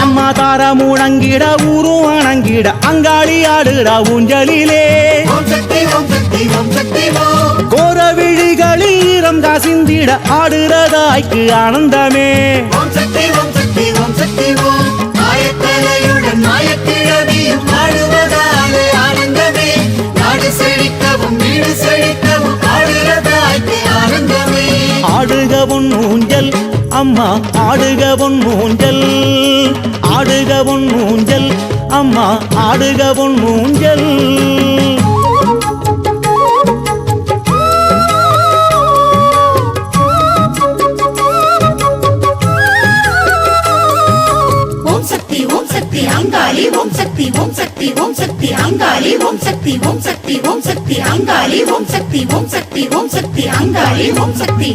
அம்மா தார முழங்கிட ஊரும் அணங்கிட அங்காளி ஆடுடா ஊஞ்சலிலே கோர விழிகளில் ஈரம் காசிந்திட ஆடுறதாய்க்கு ஆனந்தமே ஆடுக பொன் ஊஞ்சல் அம்மா ஆடுக பொன் ஊஞ்சல் ஆடுக பொன் ஊஞ்சல் அம்மா ஆடுக பொன் ஊஞ்சல் அங்காளி ஓம் சக்தி ஓம் சக்தி ஓம் சக்தி அங்காளி ஓம் சக்தி ஓம் சக்தி ஓம் சக்தி அங்காளி ஓம் சக்தி ஓம் சக்தி ஓம் சக்தி அங்காளி ஓம் சக்தி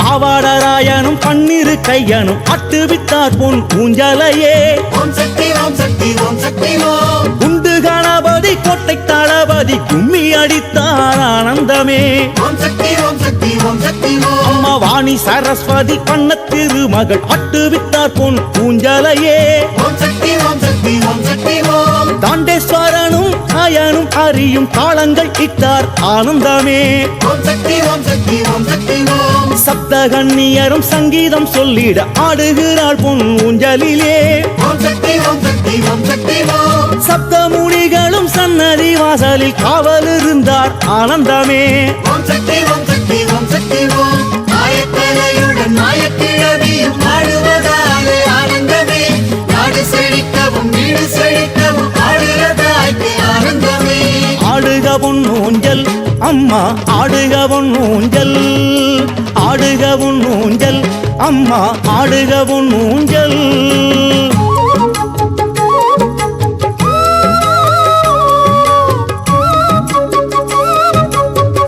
பாவாடராயனும் பன்னிரு கையனும் அட்டுவித்தார் பொன் ஊஞ்சலையே ஓம் சக்தி ஓம் சக்தி ஓம் சக்தி ஓம் குண்டு கணபதி கோட்டை தளபதி கும்மி அடித்தார் ஆனந்தமே ஓம் சக்தி ஓம் சக்தி ஓம் சக்தி ஓம் அம்மா வாணி சரஸ்வதி பண்ண திருமகள் அட்டுவித்தார் பொன் ஊஞ்சலையே ஓம் சக்தி ஓம் சக்தி ஓம் சக்தி ஓம் தாண்டேஸ்வரனும் அயனும் அறியும் தாளங்கள் இட்டார் ஆனந்தமே ஓம் சக்தி ஓம் சக்தி ஓம் சக்தி ஓம் சப்தகன்னியரும் சங்கீதம் சொல்லிட ஆடுகிறாள் பொன் ஊஞ்சலிலே ஓம் சக்தி ஓம் சக்தி ஓம் சக்தி ஓம் சப்தமுனிகளும் சன்னதி வாசலில் காவல் இருந்தார் ஆனந்தமே ஓம் சக்தி ஓம் சக்தி ஓம் சக்தி ஓம் ஆயத்தலையுடன் நாயக்கிழவியும் ஆடுவதாலே ஆனந்தமே நாடு செழிக்கவும் வீடு செழிக்கவும் ஆடுவதாய்க்கு ஆனந்தமே ஆடுக பொன் ஊஞ்சல் அம்மா ஆடுக பொன் ஊஞ்சல் ஆடுக பொன் ஊஞ்சல் அம்மா ஆடுக பொன் ஊஞ்சல்